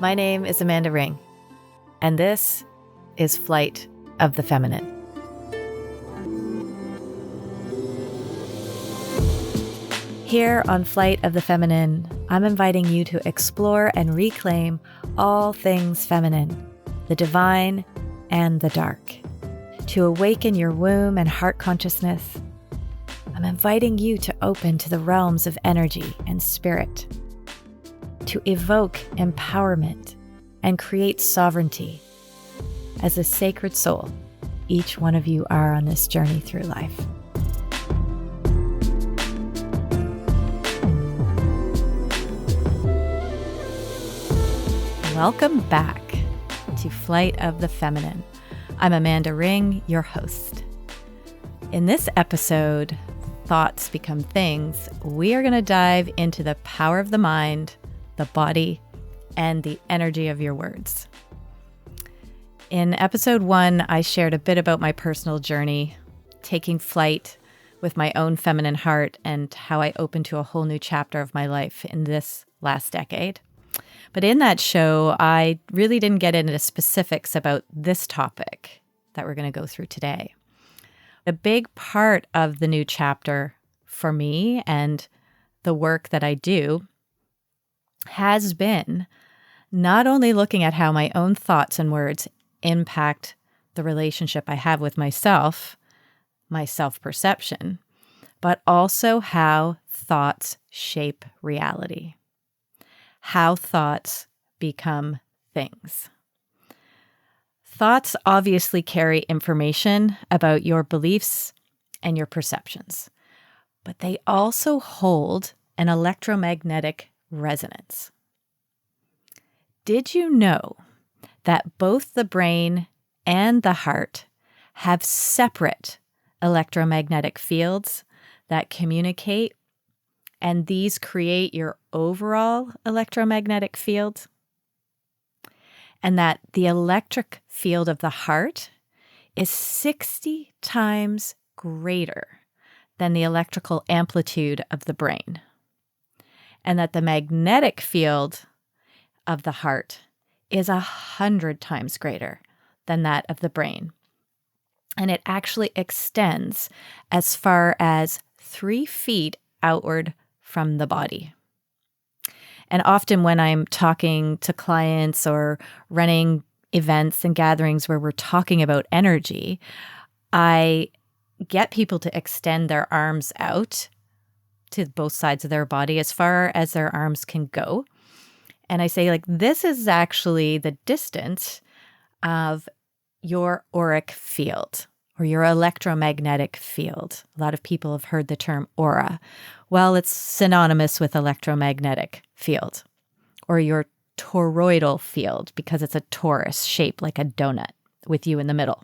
My name is Amanda Ring, and this is Flight of the Feminine. Here on Flight of the Feminine, I'm inviting you to explore and reclaim all things feminine, the divine and the dark. To awaken your womb and heart consciousness, I'm inviting you to open to the realms of energy and spirit, to evoke empowerment and create sovereignty. As a sacred soul, each one of you are on this journey through life. Welcome back to Flight of the Feminine. I'm Amanda Ring, your host. In this episode, Thoughts Become Things, we are going to dive into the power of the mind, the body, and the energy of your words. In episode 1, I shared a bit about my personal journey, taking flight with my own feminine heart and how I opened to a whole new chapter of my life in this last decade. But in that show, I really didn't get into specifics about this topic that we're going to go through today. A big part of the new chapter for me and the work that I do has been not only looking at how my own thoughts and words impact the relationship I have with myself, my self-perception, but also how thoughts shape reality, how thoughts become things. Thoughts obviously carry information about your beliefs and your perceptions, but they also hold an electromagnetic resonance. Did you know that both the brain and the heart have separate electromagnetic fields that communicate, and these create your overall electromagnetic field? And that the electric field of the heart is 60 times greater than the electrical amplitude of the brain. And that the magnetic field of the heart is 100 times greater than that of the brain. And it actually extends as far as 3 feet outward from the body. And often when I'm talking to clients or running events and gatherings where we're talking about energy, I get people to extend their arms out to both sides of their body as far as their arms can go. And I say, this is actually the distance of your auric field or your electromagnetic field. A lot of people have heard the term aura. Well, it's synonymous with electromagnetic field, or your toroidal field, because it's a torus shaped like a donut with you in the middle.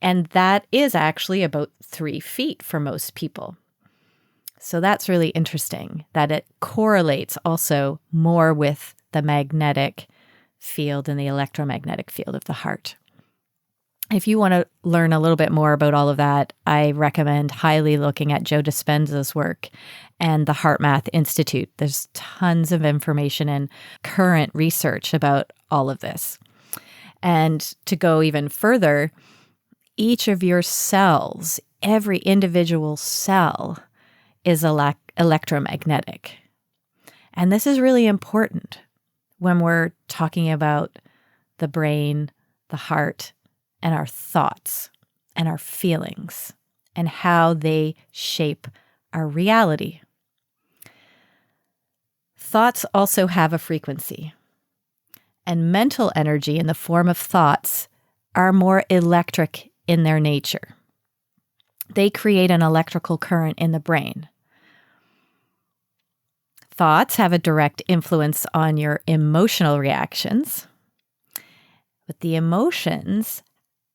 And that is actually about 3 feet for most people. So that's really interesting that it correlates also more with the magnetic field and the electromagnetic field of the heart. If you want to learn a little bit more about all of that, I recommend highly looking at Joe Dispenza's work and the Heart Math Institute. There's tons of information and current research about all of this. And to go even further, each of your cells, every individual cell, is electromagnetic. And this is really important when we're talking about the brain, the heart, and our thoughts and our feelings and how they shape our reality. Thoughts also have a frequency, and mental energy in the form of thoughts are more electric in their nature. They create an electrical current in the brain. Thoughts have a direct influence on your emotional reactions, but the emotions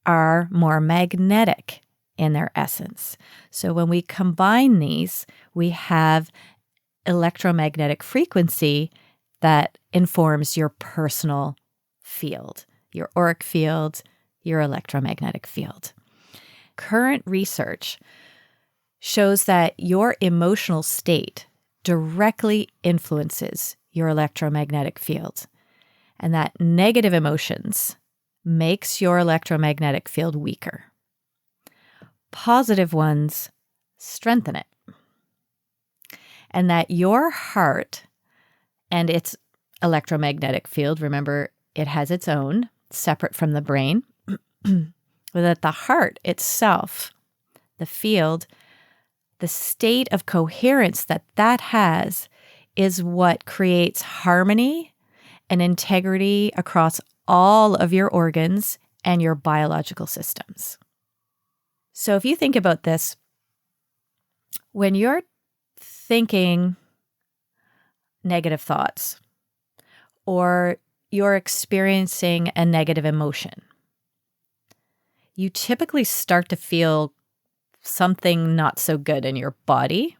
are more magnetic in their essence. So when we combine these, we have electromagnetic frequency that informs your personal field, your auric field, your electromagnetic field. Current research shows that your emotional state directly influences your electromagnetic field. and that negative emotions makes your electromagnetic field weaker. Positive ones strengthen it. And that your heart and its electromagnetic field, remember, it has its own, separate from the brain, but that the heart itself, the field, the state of coherence that has is what creates harmony and integrity across all of your organs and your biological systems. So if you think about this, when you're thinking negative thoughts or you're experiencing a negative emotion, you typically start to feel something not so good in your body.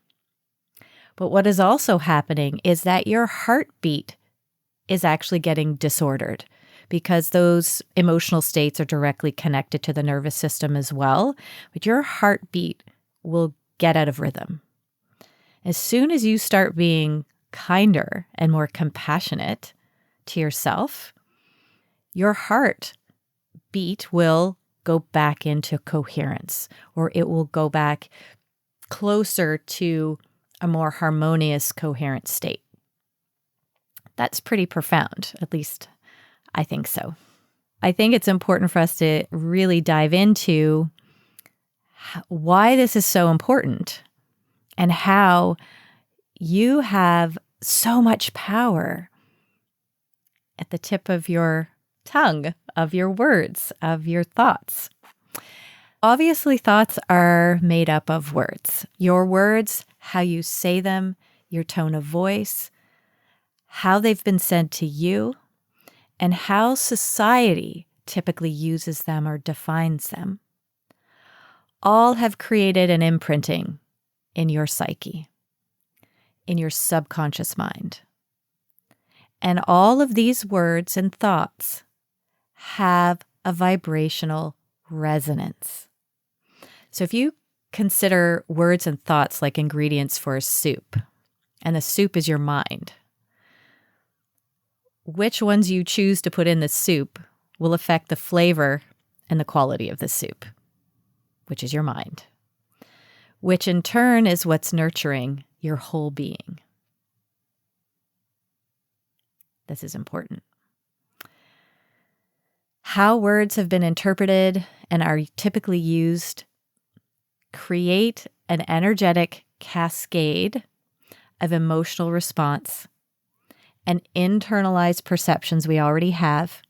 But what is also happening is that your heartbeat is actually getting disordered because those emotional states are directly connected to the nervous system as well. But your heartbeat will get out of rhythm. As soon as you start being kinder and more compassionate to yourself, your heartbeat will go back into coherence, or it will go back closer to a more harmonious, coherent state. That's pretty profound, at least I think so. I think it's important for us to really dive into why this is so important and how you have so much power at the tip of your tongue, of your words, of your thoughts. Obviously, thoughts are made up of words. Your words, how you say them, your tone of voice, how they've been said to you, and how society typically uses them or defines them, all have created an imprinting in your psyche, in your subconscious mind. And all of these words and thoughts have a vibrational resonance. So if you consider words and thoughts like ingredients for a soup, and the soup is your mind, which ones you choose to put in the soup will affect the flavor and the quality of the soup, which is your mind, which in turn is what's nurturing your whole being. This is important. How words have been interpreted and are typically used create an energetic cascade of emotional response and internalized perceptions we already have.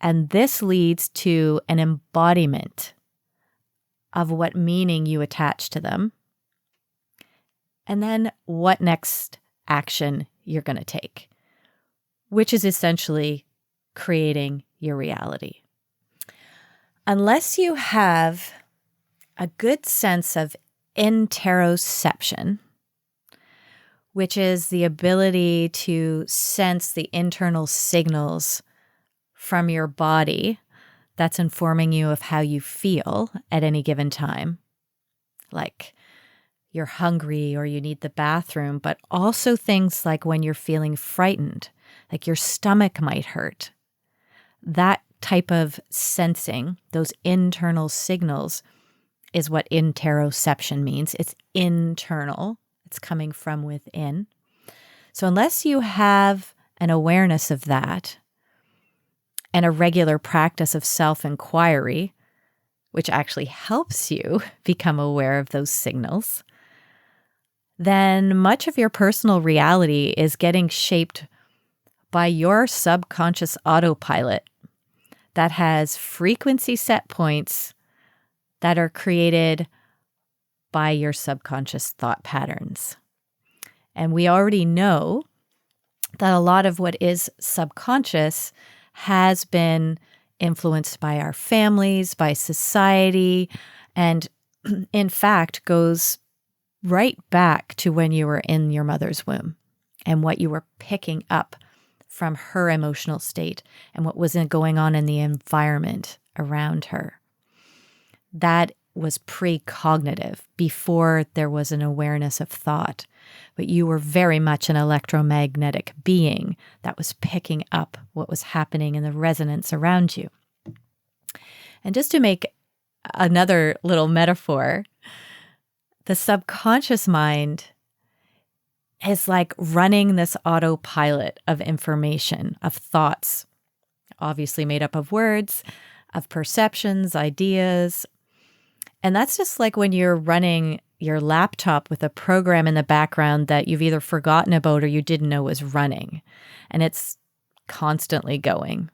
And this leads to an embodiment of what meaning you attach to them, and then what next action you're going to take, which is essentially creating your reality. Unless you have a good sense of interoception, which is the ability to sense the internal signals from your body that's informing you of how you feel at any given time, like you're hungry or you need the bathroom, but also things like when you're feeling frightened, like your stomach might hurt. That type of sensing, those internal signals, is what interoception means. It's internal. It's coming from within. So unless you have an awareness of that and a regular practice of self-inquiry, which actually helps you become aware of those signals, then much of your personal reality is getting shaped by your subconscious autopilot that has frequency set points that are created by your subconscious thought patterns. And we already know that a lot of what is subconscious has been influenced by our families, by society, and in fact goes right back to when you were in your mother's womb and what you were picking up from her emotional state and what was going on in the environment around her. That was precognitive, before there was an awareness of thought. But you were very much an electromagnetic being that was picking up what was happening in the resonance around you. And just to make another little metaphor, the subconscious mind is like running this autopilot of information, of thoughts, obviously made up of words, of perceptions, ideas. And that's just like when you're running your laptop with a program in the background that you've either forgotten about or you didn't know was running. And it's constantly going.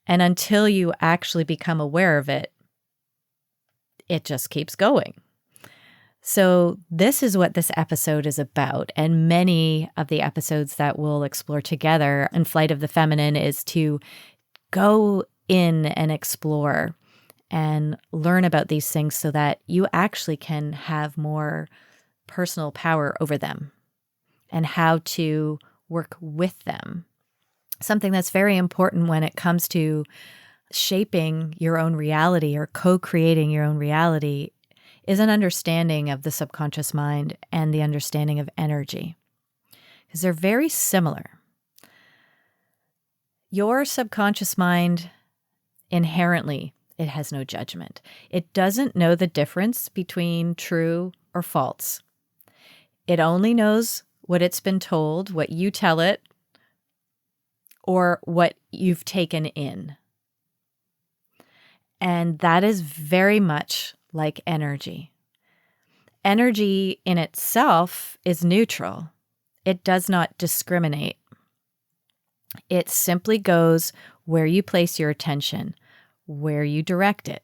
And until you actually become aware of it, it just keeps going. So this is what this episode is about. And many of the episodes that we'll explore together in Flight of the Feminine is to go in and explore and learn about these things so that you actually can have more personal power over them and how to work with them. Something that's very important when it comes to shaping your own reality or co-creating your own reality is an understanding of the subconscious mind and the understanding of energy, because they're very similar. Your subconscious mind, inherently, it has no judgment. It doesn't know the difference between true or false. It only knows what it's been told, what you tell it, or what you've taken in. And that is very much like energy. Energy in itself is neutral. It does not discriminate. It simply goes where you place your attention, where you direct it.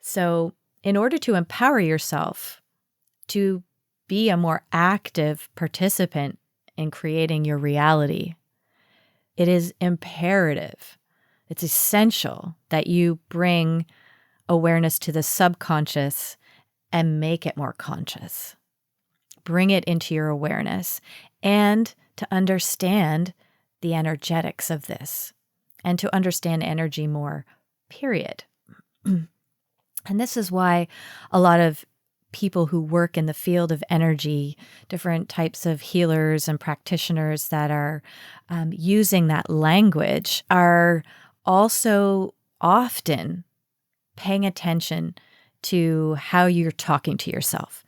So, in order to empower yourself to be a more active participant in creating your reality, it is imperative, it's essential that you bring awareness to the subconscious and make it more conscious. Bring it into your awareness and to understand the energetics of this and to understand energy more, period. And this is why a lot of people who work in the field of energy, different types of healers and practitioners that are using that language, are also often paying attention to how you're talking to yourself,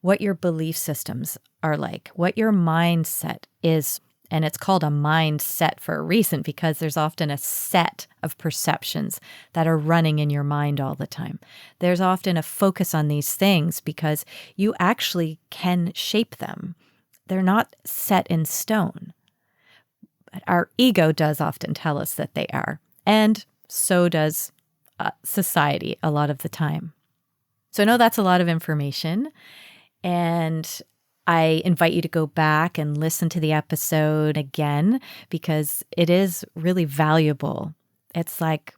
what your belief systems are like, what your mindset is. And it's called a mindset for a reason, because there's often a set of perceptions that are running in your mind all the time. There's often a focus on these things because you actually can shape them. They're not set in stone. But our ego does often tell us that they are. And so does society a lot of the time. So I know that's a lot of information, and I invite you to go back and listen to the episode again because it is really valuable. It's like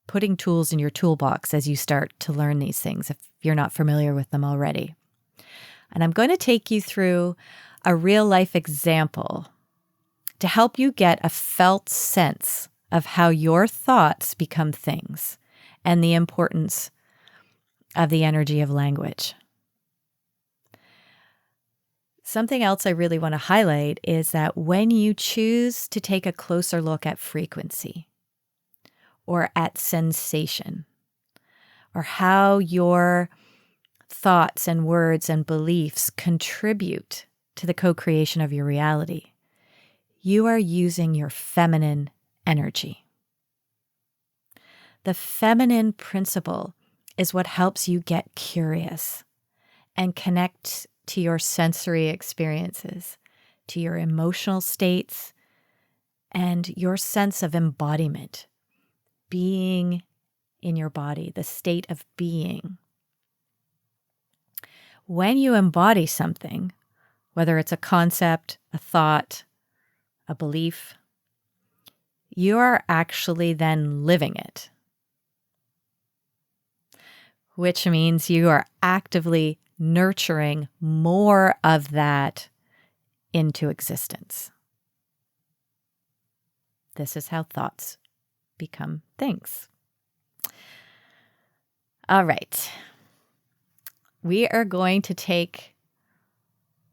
putting tools in your toolbox as you start to learn these things if you're not familiar with them already. And I'm going to take you through a real life example to help you get a felt sense of how your thoughts become things and the importance of the energy of language. Something else I really want to highlight is that when you choose to take a closer look at frequency or at sensation, or how your thoughts and words and beliefs contribute to the co-creation of your reality, you are using your feminine energy. The feminine principle is what helps you get curious and connect to your sensory experiences, to your emotional states, and your sense of embodiment, being in your body, the state of being. When you embody something, whether it's a concept, a thought, a belief, you are actually then living it, which means you are actively nurturing more of that into existence. This is how thoughts become things. All right. We are going to take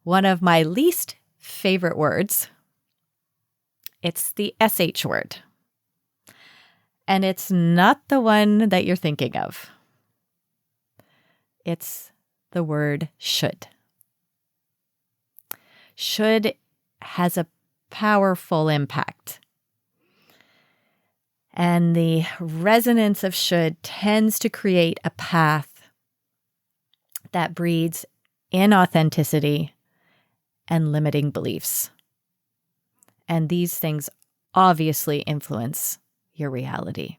one of my least favorite words. It's the SH word. And it's not the one that you're thinking of. It's the word should. Should has a powerful impact. And the resonance of should tends to create a path that breeds inauthenticity and limiting beliefs. And these things obviously influence your reality,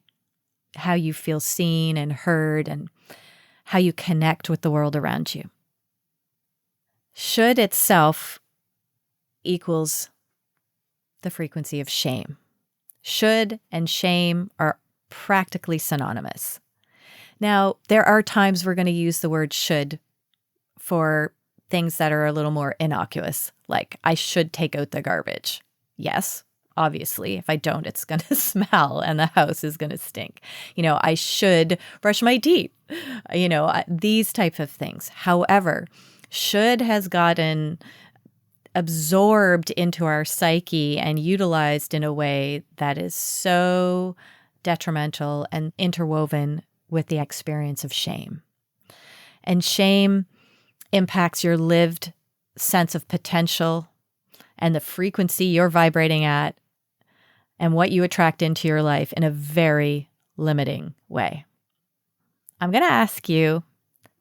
how you feel seen and heard, and how you connect with the world around you. Should itself equals the frequency of shame. Should and shame are practically synonymous. Now, there are times we're going to use the word should for things that are a little more innocuous, like I should take out the garbage. Yes, obviously, if I don't, it's going to smell and the house is going to stink. I should brush my teeth, these type of things. However, should has gotten absorbed into our psyche and utilized in a way that is so detrimental and interwoven with the experience of shame. And shame impacts your lived sense of potential and the frequency you're vibrating at and what you attract into your life in a very limiting way. I'm going to ask you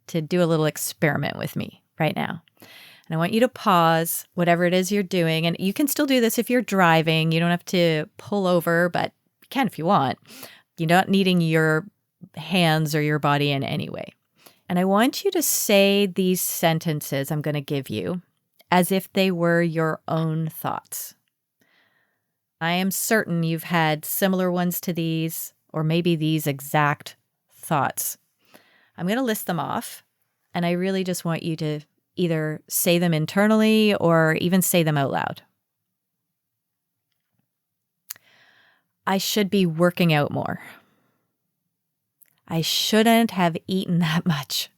to do a little experiment with me right now. And I want you to pause whatever it is you're doing. And you can still do this if you're driving. You don't have to pull over, but you can if you want. You're not needing your hands or your body in any way. And I want you to say these sentences I'm going to give you as if they were your own thoughts. I am certain you've had similar ones to these, or maybe these exact thoughts. I'm going to list them off, and I really just want you to either say them internally or even say them out loud. I should be working out more. I shouldn't have eaten that much.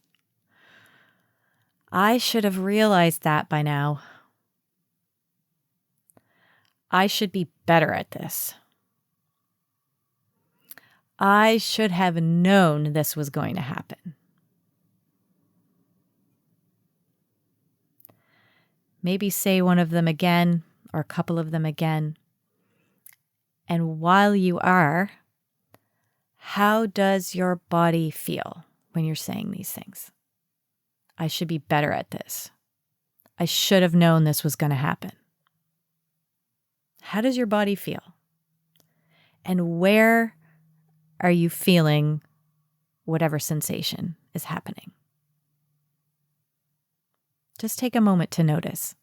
I should have realized that by now. I should be better at this. I should have known this was going to happen. Maybe say one of them again or a couple of them again. And while you are, how does your body feel when you're saying these things? I should be better at this. I should have known this was going to happen. How does your body feel? And where are you feeling whatever sensation is happening? Just take a moment to notice.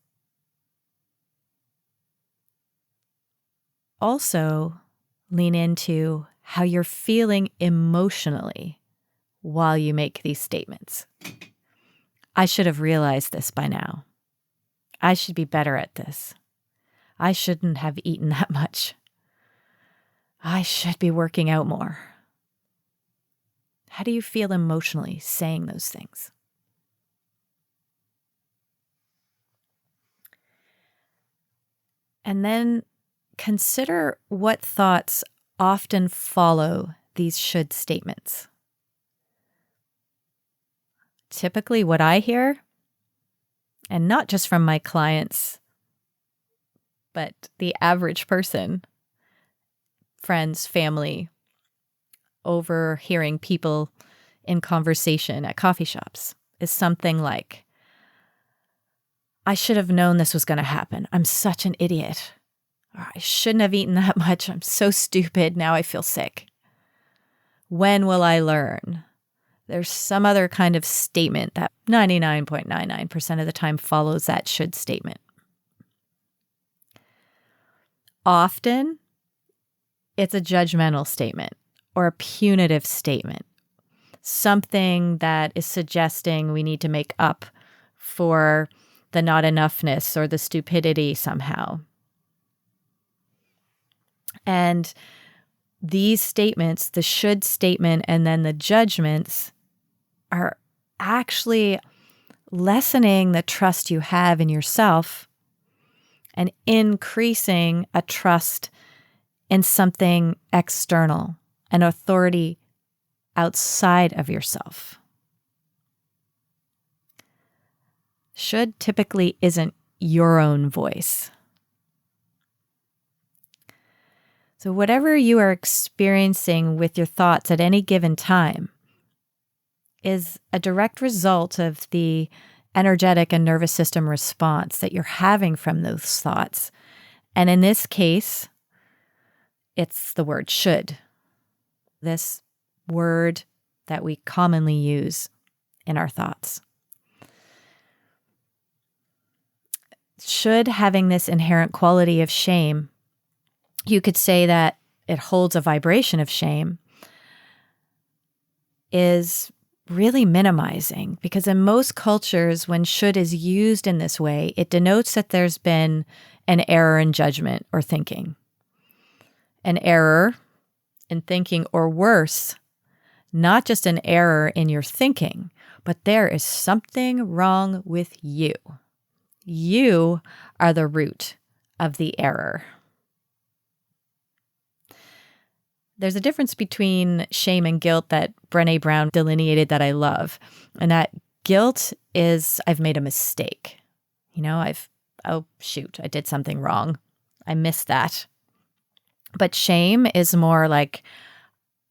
Also, lean into how you're feeling emotionally while you make these statements. I should have realized this by now. I should be better at this. I shouldn't have eaten that much. I should be working out more. How do you feel emotionally saying those things? And then consider what thoughts often follow these should statements. Typically, what I hear, and not just from my clients, but the average person, friends, family, overhearing people in conversation at coffee shops, is something like, I should have known this was going to happen. I'm such an idiot. Or, I shouldn't have eaten that much. I'm so stupid. Now I feel sick. When will I learn? There's some other kind of statement that 99.99% of the time follows that should statement. Often, it's a judgmental statement or a punitive statement, something that is suggesting we need to make up for the not enoughness or the stupidity somehow. And these statements, the should statement and then the judgments, are actually lessening the trust you have in yourself and increasing a trust in something external, an authority outside of yourself. Should typically isn't your own voice. So whatever you are experiencing with your thoughts at any given time is a direct result of the energetic and nervous system response that you're having from those thoughts. And in this case, it's the word should. This word that we commonly use in our thoughts. Should, having this inherent quality of shame, you could say that it holds a vibration of shame, is really minimizing, because in most cultures, when should is used in this way, it denotes that there's been an error in judgment or thinking. An error in thinking, or worse, not just an error in your thinking, but there is something wrong with you. You are the root of the error. There's a difference between shame and guilt that Brené Brown delineated that I love. And that guilt is, I've made a mistake. Oh shoot, I did something wrong. I missed that. But shame is more like,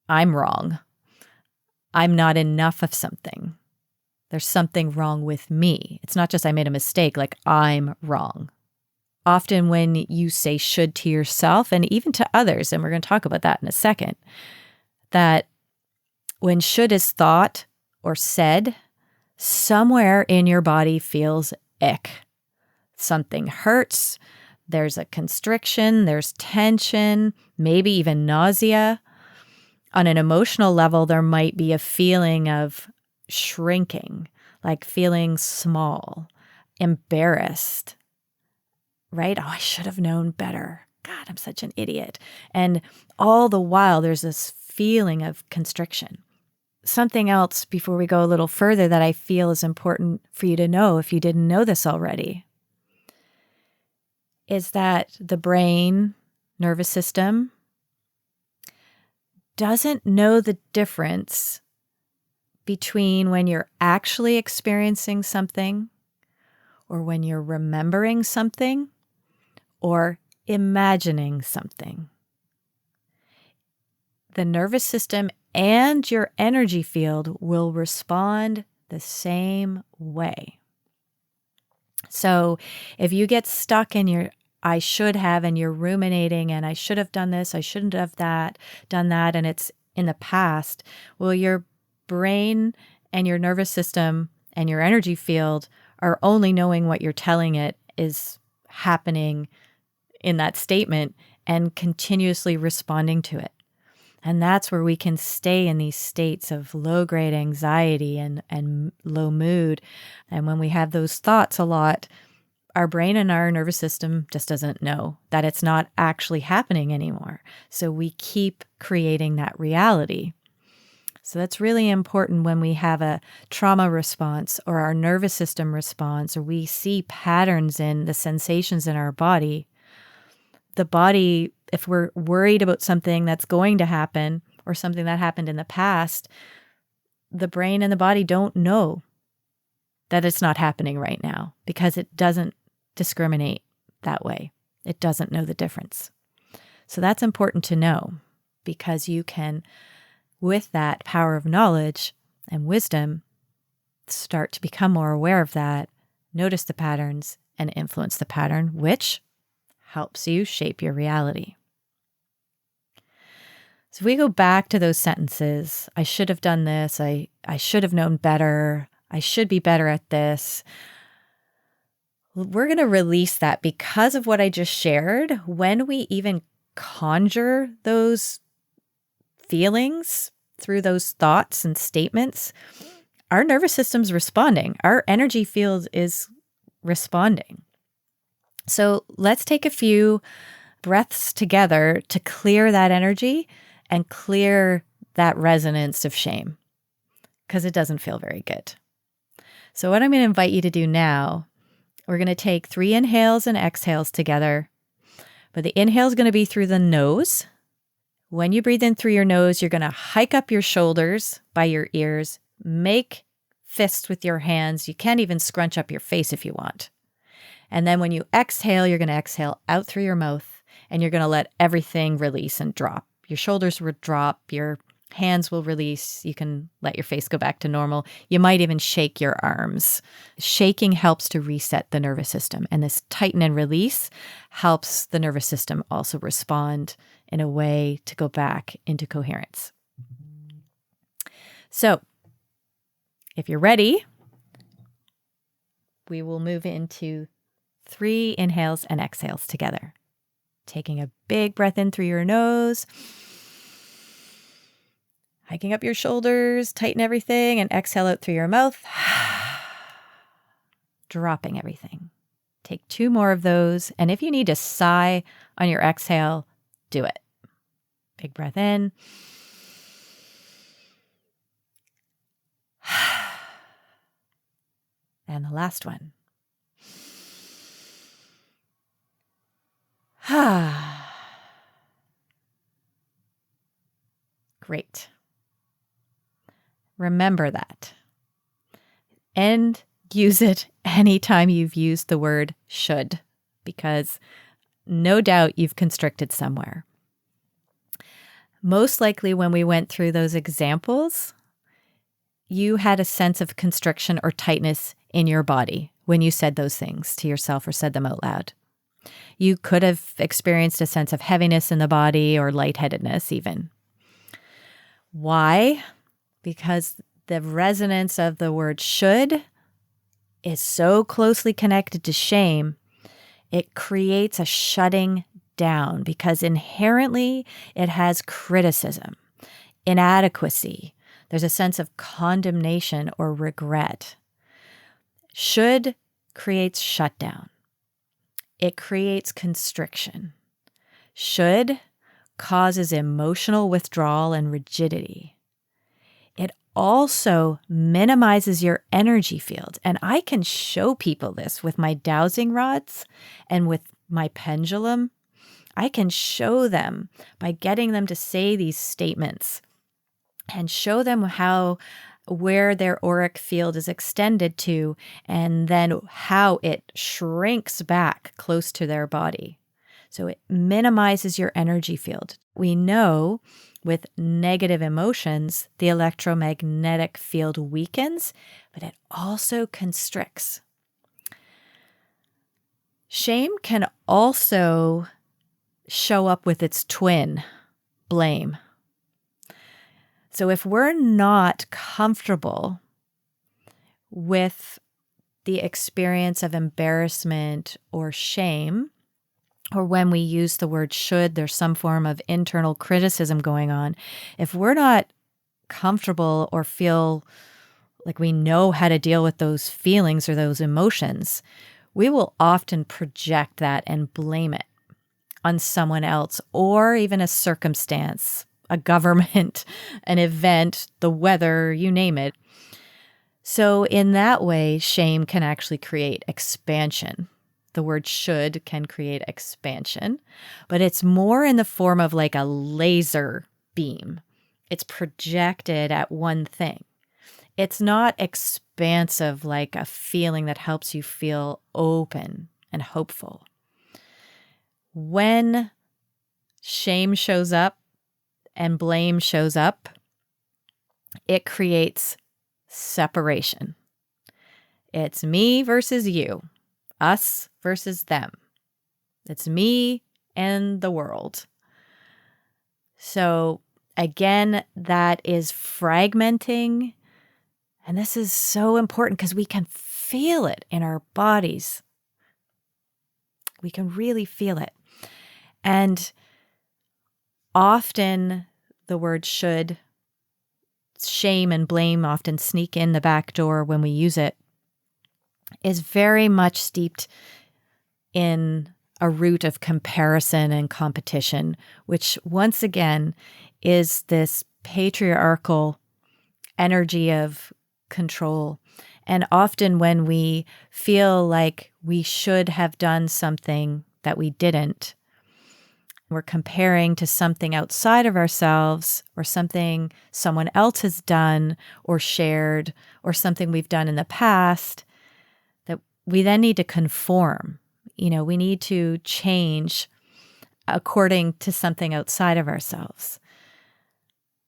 I'm wrong. I'm not enough of something. There's something wrong with me. It's not just I made a mistake, like I'm wrong. Often when you say should to yourself and even to others, and we're going to talk about that in a second, that when should is thought or said, somewhere in your body feels ick. Something hurts, there's a constriction, there's tension, maybe even nausea. On an emotional level, there might be a feeling of shrinking, like feeling small, embarrassed. Right? Oh, I should have known better. God, I'm such an idiot. And all the while, there's this feeling of constriction. Something else before we go a little further that I feel is important for you to know, if you didn't know this already, is that the brain, nervous system, doesn't know the difference between when you're actually experiencing something or when you're remembering something or imagining something. The nervous system and your energy field will respond the same way. So if you get stuck in your I should have, and you're ruminating, and I should have done this, I shouldn't have done that, and it's in the past, well, your brain and your nervous system and your energy field are only knowing what you're telling it is happening in that statement and continuously responding to it. And that's where we can stay in these states of low-grade anxiety and low mood. And when we have those thoughts a lot, our brain and our nervous system just doesn't know that it's not actually happening anymore. So we keep creating that reality. So that's really important when we have a trauma response or our nervous system response, or we see patterns in the sensations in our body. The body, if we're worried about something that's going to happen or something that happened in the past, the brain and the body don't know that it's not happening right now because it doesn't discriminate that way. It doesn't know the difference. So that's important to know, because you can, with that power of knowledge and wisdom, start to become more aware of that, notice the patterns, and influence the pattern, which helps you shape your reality. So if we go back to those sentences, I should have done this, I should have known better, I should be better at this. We're going to release that because of what I just shared. When we even conjure those feelings through those thoughts and statements, our nervous system's responding. Our energy field is responding. So let's take a few breaths together to clear that energy and clear that resonance of shame. because it doesn't feel very good. So what I'm going to invite you to do now, we're going to take 3 inhales and exhales together. But the inhale is going to be through the nose. When you breathe in through your nose, you're going to hike up your shoulders by your ears, make fists with your hands. You can't even scrunch up your face if you want. And then when you exhale, you're going to exhale out through your mouth, and you're going to let everything release and drop. Your shoulders will drop, your hands will release. You can let your face go back to normal. You might even shake your arms. Shaking helps to reset the nervous system, and this tighten and release helps the nervous system also respond in a way to go back into coherence. So, if you're ready, we will move into 3 inhales and exhales together. Taking a big breath in through your nose, hiking up your shoulders, tighten everything, and exhale out through your mouth, dropping everything. Take 2 more of those, and if you need to sigh on your exhale, do it. Big breath in. And the last one. Great. Remember that. And use it anytime you've used the word should, because no doubt you've constricted somewhere. Most likely when we went through those examples, you had a sense of constriction or tightness in your body when you said those things to yourself or said them out loud. You could have experienced a sense of heaviness in the body or lightheadedness even. Why? Because the resonance of the word should is so closely connected to shame, it creates a shutting down because inherently it has criticism, inadequacy. There's a sense of condemnation or regret. Should creates shutdown. It creates constriction. Should causes emotional withdrawal and rigidity. It also minimizes your energy field. And I can show people this with my dowsing rods and with my pendulum. I can show them by getting them to say these statements and show them where their auric field is extended to and then how it shrinks back close to their body. So it minimizes your energy field. We know with negative emotions, the electromagnetic field weakens, but it also constricts. Shame can also show up with its twin, blame. So if we're not comfortable with the experience of embarrassment or shame, or when we use the word should, there's some form of internal criticism going on. If we're not comfortable or feel like we know how to deal with those feelings or those emotions, we will often project that and blame it on someone else or even a circumstance, a government, an event, the weather, you name it. So in that way, shame can actually create expansion. The word should can create expansion, but it's more in the form of like a laser beam. It's projected at one thing. It's not expansive like a feeling that helps you feel open and hopeful. When shame shows up and blame shows up, it creates separation. It's me versus you. Us versus them. It's me and the world. So again, that is fragmenting. And this is so important because we can feel it in our bodies. We can really feel it. And often the word should, shame and blame often sneak in the back door when we use it, is very much steeped in a root of comparison and competition, which once again is this patriarchal energy of control. And often when we feel like we should have done something that we didn't, we're comparing to something outside of ourselves or something someone else has done or shared or something we've done in the past, that we then need to conform. We need to change according to something outside of ourselves.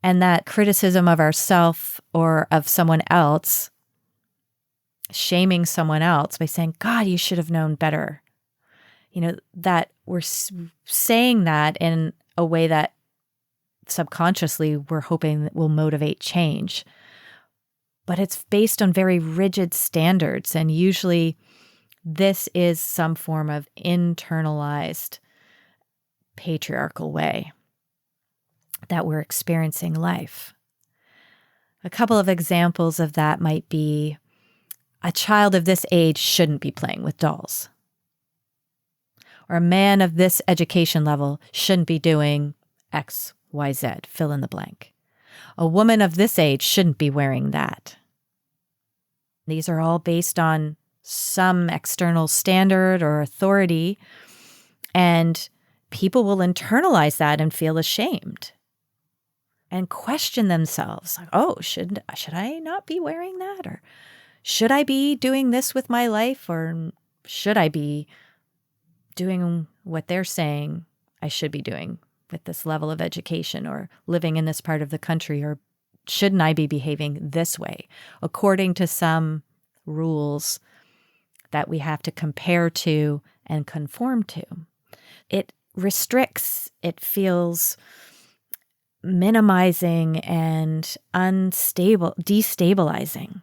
And that criticism of ourself or of someone else, shaming someone else by saying, God, you should have known better. That we're saying that in a way that subconsciously we're hoping that will motivate change. But it's based on very rigid standards. And usually this is some form of internalized patriarchal way that we're experiencing life. A couple of examples of that might be a child of this age shouldn't be playing with dolls. Or a man of this education level shouldn't be doing X, Y, Z, fill in the blank. A woman of this age shouldn't be wearing that. These are all based on some external standard or authority, and people will internalize that and feel ashamed and question themselves. Like, oh, should I not be wearing that? Or should I be doing this with my life? Or should I be doing what they're saying I should be doing with this level of education or living in this part of the country? Or shouldn't I be behaving this way according to some rules that we have to compare to and conform to? It restricts, it feels minimizing and unstable, destabilizing.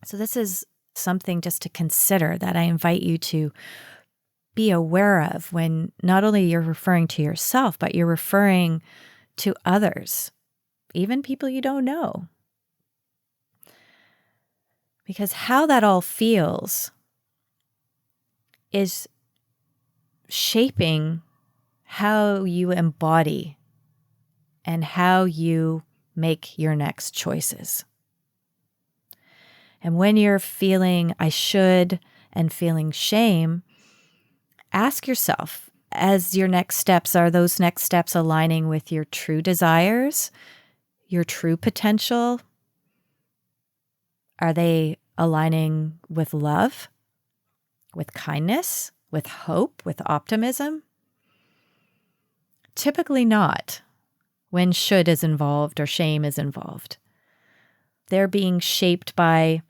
So this is something just to consider that I invite you to be aware of when not only you're referring to yourself, but you're referring to others, even people you don't know. Because how that all feels is shaping how you embody and how you make your next choices. And when you're feeling I should and feeling shame, ask yourself, as your next steps, are those next steps aligning with your true desires, your true potential? Are they aligning with love, with kindness, with hope, with optimism? Typically not when should is involved or shame is involved. They're being shaped by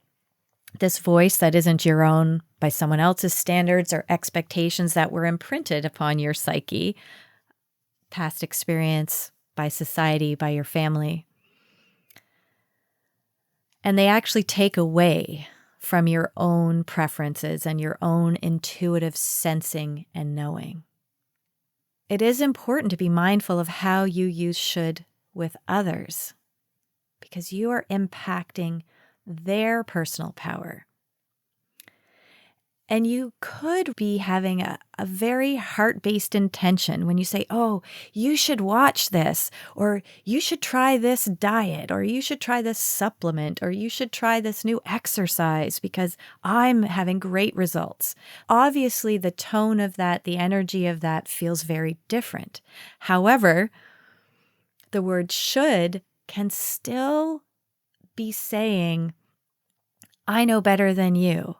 this voice that isn't your own, by someone else's standards or expectations that were imprinted upon your psyche, past experience, by society, by your family. And they actually take away from your own preferences and your own intuitive sensing and knowing. It is important to be mindful of how you use should with others, because you are impacting their personal power. And you could be having a very heart-based intention when you say, oh, you should watch this, or you should try this diet, or you should try this supplement, or you should try this new exercise because I'm having great results. Obviously, the tone of that, the energy of that feels very different. However, the word should can still be saying, I know better than you.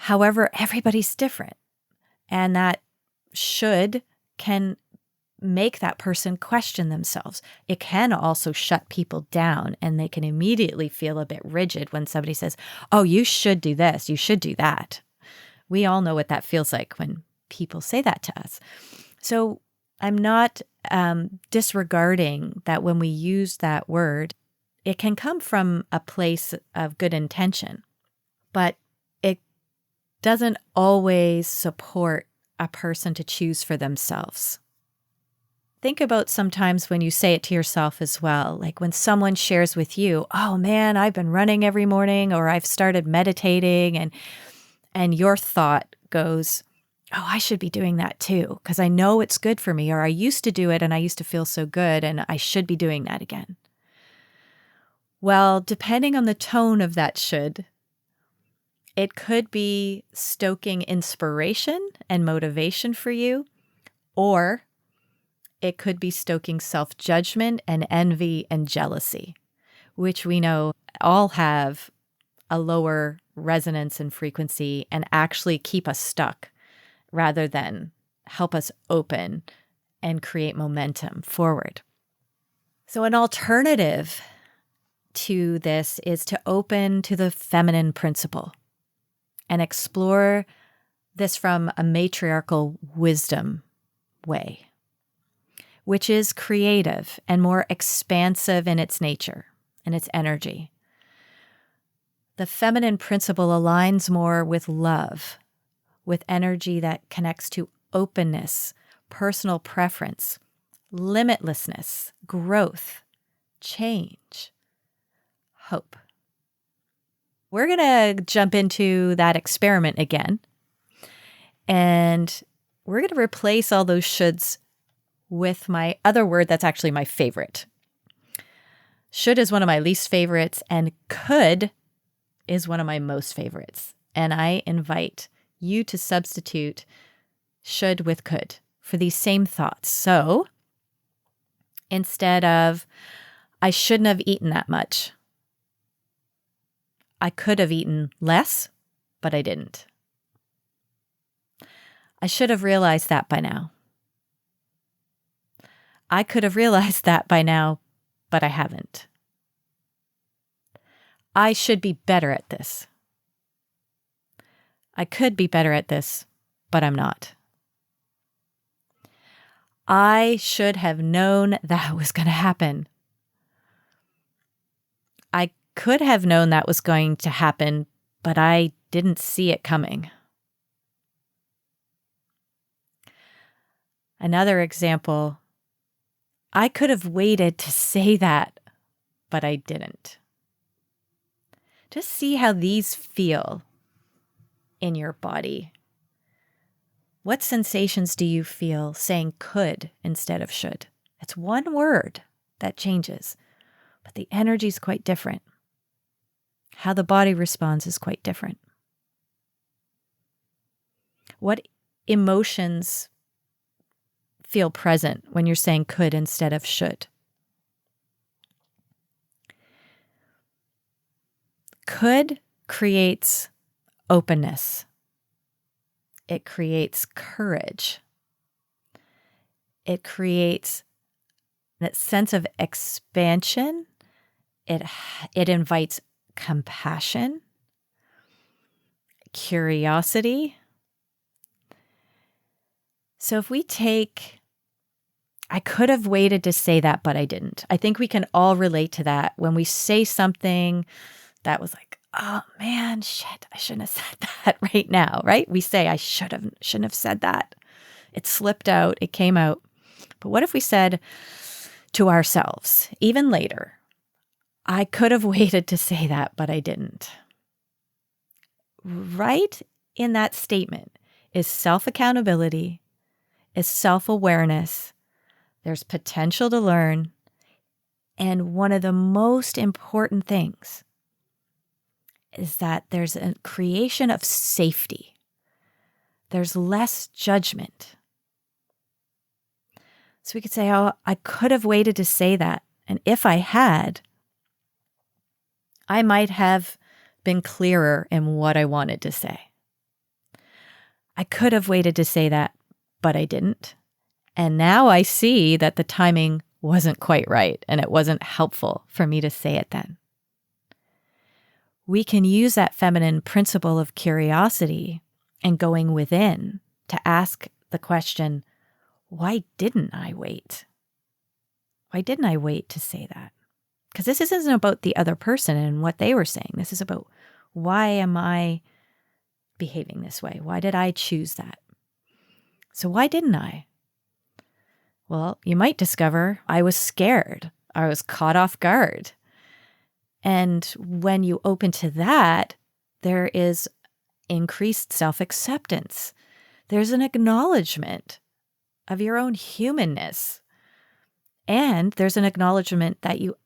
However, everybody's different. And that should can make that person question themselves. It can also shut people down, and they can immediately feel a bit rigid when somebody says, oh, you should do this, you should do that. We all know what that feels like when people say that to us. So I'm not disregarding that when we use that word, it can come from a place of good intention, but it doesn't always support a person to choose for themselves. Think about sometimes when you say it to yourself as well, like when someone shares with you, oh man, I've been running every morning, or I've started meditating, and your thought goes, oh, I should be doing that too, because I know it's good for me, or I used to do it and I used to feel so good and I should be doing that again. Well, depending on the tone of that should, it could be stoking inspiration and motivation for you, or it could be stoking self-judgment and envy and jealousy, which we know all have a lower resonance and frequency and actually keep us stuck rather than help us open and create momentum forward. So an alternative to this is to open to the feminine principle and explore this from a matriarchal wisdom way, which is creative and more expansive in its nature and its energy. The feminine principle aligns more with love, with energy that connects to openness, personal preference, limitlessness, growth, change, hope. We're going to jump into that experiment again, and we're going to replace all those shoulds with my other word that's actually my favorite. Should is one of my least favorites, and could is one of my most favorites. And I invite you to substitute should with could for these same thoughts. So instead of, I shouldn't have eaten that much, I could have eaten less, but I didn't. I should have realized that by now. I could have realized that by now, but I haven't. I should be better at this. I could be better at this, but I'm not. I should have known that was going to happen. I could have known that was going to happen, but I didn't see it coming. Another example, I could have waited to say that, but I didn't. Just see how these feel in your body. What sensations do you feel saying could instead of should? It's one word that changes, but the energy is quite different. How the body responds is quite different. What emotions feel present when you're saying could instead of should? Could creates openness. It creates courage. It creates that sense of expansion. It invites compassion, curiosity. So if we take, I could have waited to say that, but I didn't. I think we can all relate to that when we say something that was like, oh man, shit, I shouldn't have said that right now, right? We say, I shouldn't have said that. It slipped out, it came out. But what if we said to ourselves, even later, I could have waited to say that, but I didn't. Right in that statement is self-accountability, is self-awareness. There's potential to learn. And one of the most important things is that there's a creation of safety. There's less judgment. So we could say, oh, I could have waited to say that. And if I had, I might have been clearer in what I wanted to say. I could have waited to say that, but I didn't. And now I see that the timing wasn't quite right and it wasn't helpful for me to say it then. We can use that feminine principle of curiosity and going within to ask the question, why didn't I wait? Why didn't I wait to say that? Because this isn't about the other person and what they were saying. This is about, why am I behaving this way? Why did I choose that? So why didn't I? Well, you might discover I was scared. I was caught off guard. And when you open to that, there is increased self-acceptance. There's an acknowledgement of your own humanness. And there's an acknowledgement that you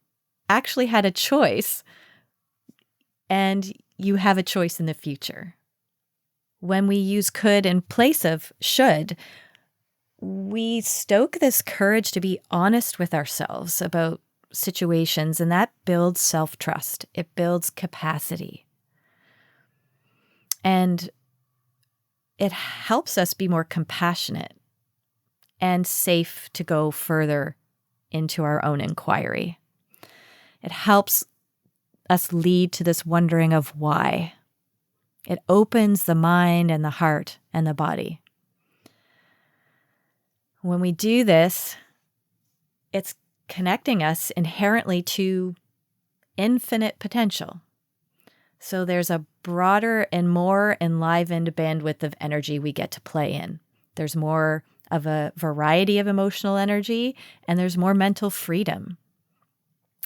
actually had a choice, and you have a choice in the future. When we use could in place of should, we stoke this courage to be honest with ourselves about situations, and that builds self-trust. It builds capacity. And it helps us be more compassionate and safe to go further into our own inquiry. It helps us lead to this wondering of why. It opens the mind and the heart and the body. When we do this, it's connecting us inherently to infinite potential. So there's a broader and more enlivened bandwidth of energy we get to play in. There's more of a variety of emotional energy, and there's more mental freedom.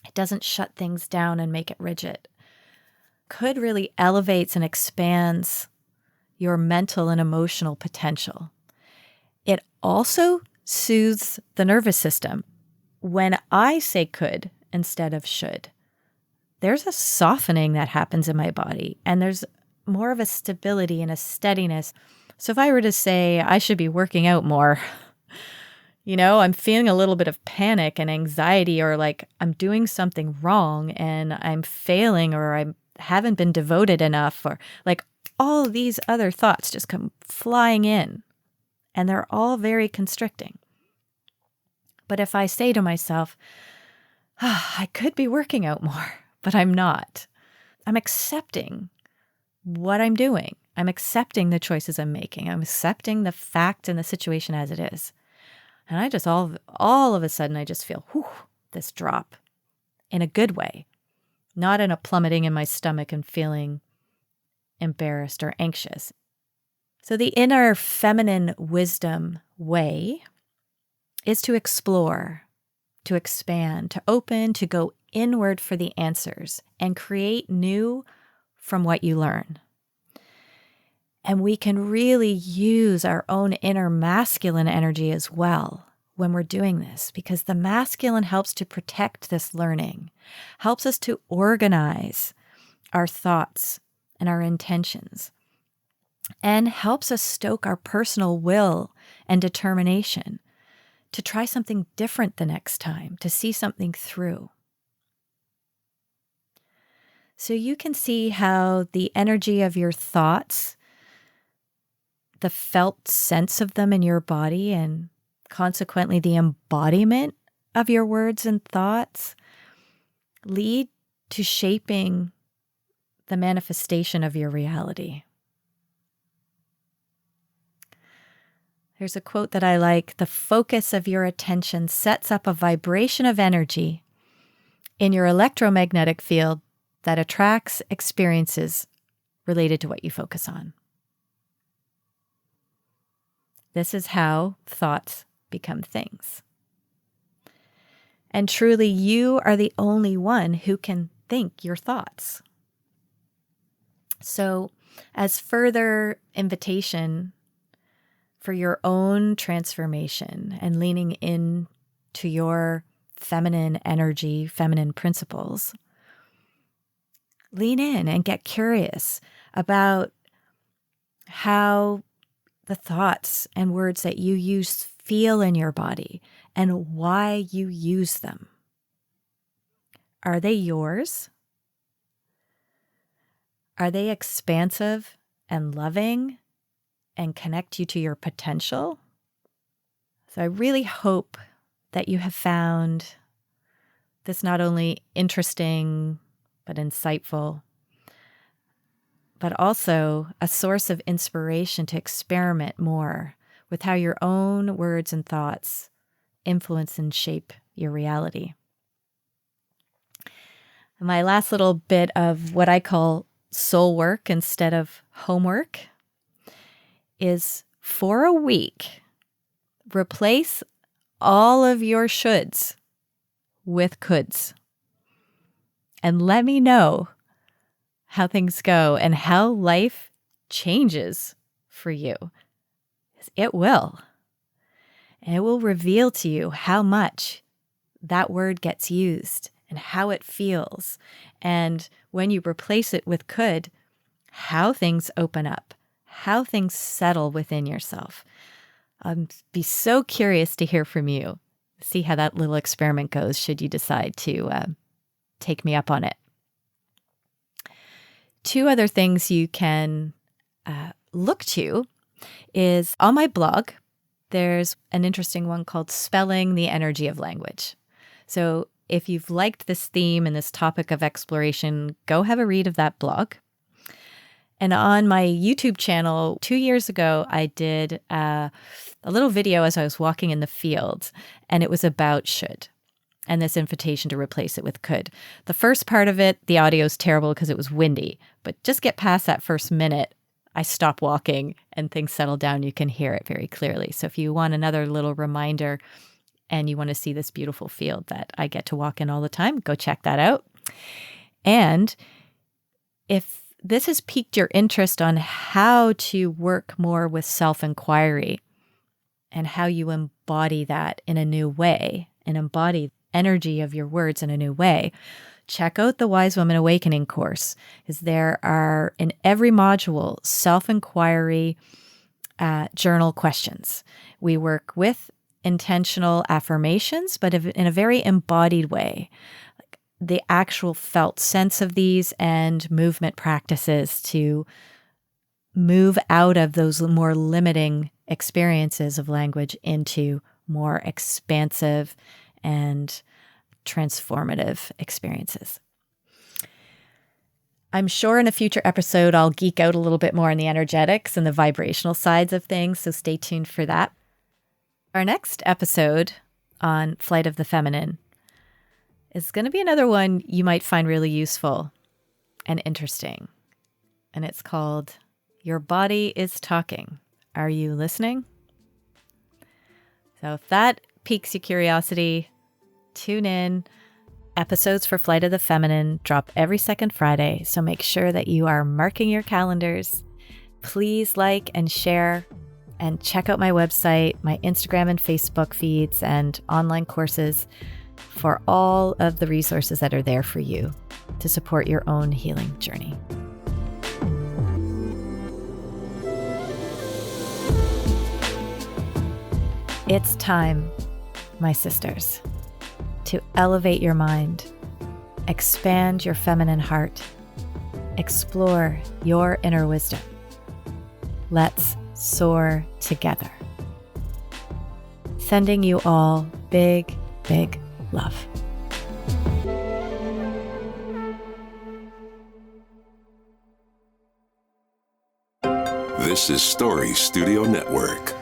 It doesn't shut things down and make it rigid. Could really elevates and expands your mental and emotional potential. It also soothes the nervous system. When I say could instead of should, there's a softening that happens in my body, and there's more of a stability and a steadiness. So if I were to say I should be working out more, I'm feeling a little bit of panic and anxiety, or like I'm doing something wrong and I'm failing, or I haven't been devoted enough, or like all these other thoughts just come flying in, and they're all very constricting. But if I say to myself, I could be working out more, but I'm not. I'm accepting what I'm doing. I'm accepting the choices I'm making. I'm accepting the fact and the situation as it is. And I just all of a sudden, I just feel this drop in a good way, not in a plummeting in my stomach and feeling embarrassed or anxious. So the inner feminine wisdom way is to explore, to expand, to open, to go inward for the answers and create new from what you learn. And we can really use our own inner masculine energy as well when we're doing this, because the masculine helps to protect this learning, helps us to organize our thoughts and our intentions, and helps us stoke our personal will and determination to try something different the next time, to see something through. So you can see how the energy of your thoughts, the felt sense of them in your body, and consequently the embodiment of your words and thoughts lead to shaping the manifestation of your reality. There's a quote that I like: "The focus of your attention sets up a vibration of energy in your electromagnetic field that attracts experiences related to what you focus on." This is how thoughts become things. And truly, you are the only one who can think your thoughts. So, as further invitation for your own transformation and leaning in to your feminine energy, feminine principles, lean in and get curious about how the thoughts and words that you use feel in your body and why you use them. Are they yours? Are they expansive and loving and connect you to your potential? So I really hope that you have found this not only interesting but insightful, but also a source of inspiration to experiment more with how your own words and thoughts influence and shape your reality. My last little bit of what I call soul work instead of homework is, for a week, replace all of your shoulds with coulds. And let me know how things go and how life changes for you. It will. And it will reveal to you how much that word gets used and how it feels. And when you replace it with could, how things open up, how things settle within yourself. I'd be so curious to hear from you. See how that little experiment goes should you decide to take me up on it. 2 other things you can look to is on my blog, there's an interesting one called Spelling the Energy of Language. So if you've liked this theme and this topic of exploration, go have a read of that blog. And on my YouTube channel, 2 years ago, I did a little video as I was walking in the field, and it was about should and this invitation to replace it with could. The first part of it, the audio is terrible because it was windy, but just get past that first minute, I stop walking and things settle down. You can hear it very clearly. So if you want another little reminder and you want to see this beautiful field that I get to walk in all the time, go check that out. And if this has piqued your interest on how to work more with self-inquiry and how you embody that in a new way and embody energy of your words in a new way, check out the Wise Woman Awakening course, because there are in every module self-inquiry journal questions. We work with intentional affirmations, but in a very embodied way. The actual felt sense of these and movement practices to move out of those more limiting experiences of language into more expansive and transformative experiences. I'm sure in a future episode, I'll geek out a little bit more on the energetics and the vibrational sides of things, so stay tuned for that. Our next episode on Flight of the Feminine is going to be another one you might find really useful and interesting. And it's called Your Body is Talking. Are you listening? So if that piques your curiosity, tune in. Episodes for Flight of the Feminine drop every second Friday, so make sure that you are marking your calendars. Please like and share, and check out my website, my Instagram and Facebook feeds, and online courses for all of the resources that are there for you to support your own healing journey. It's time, my sisters, to elevate your mind, expand your feminine heart, explore your inner wisdom. Let's soar together. Sending you all big, big love. This is Story Studio Network.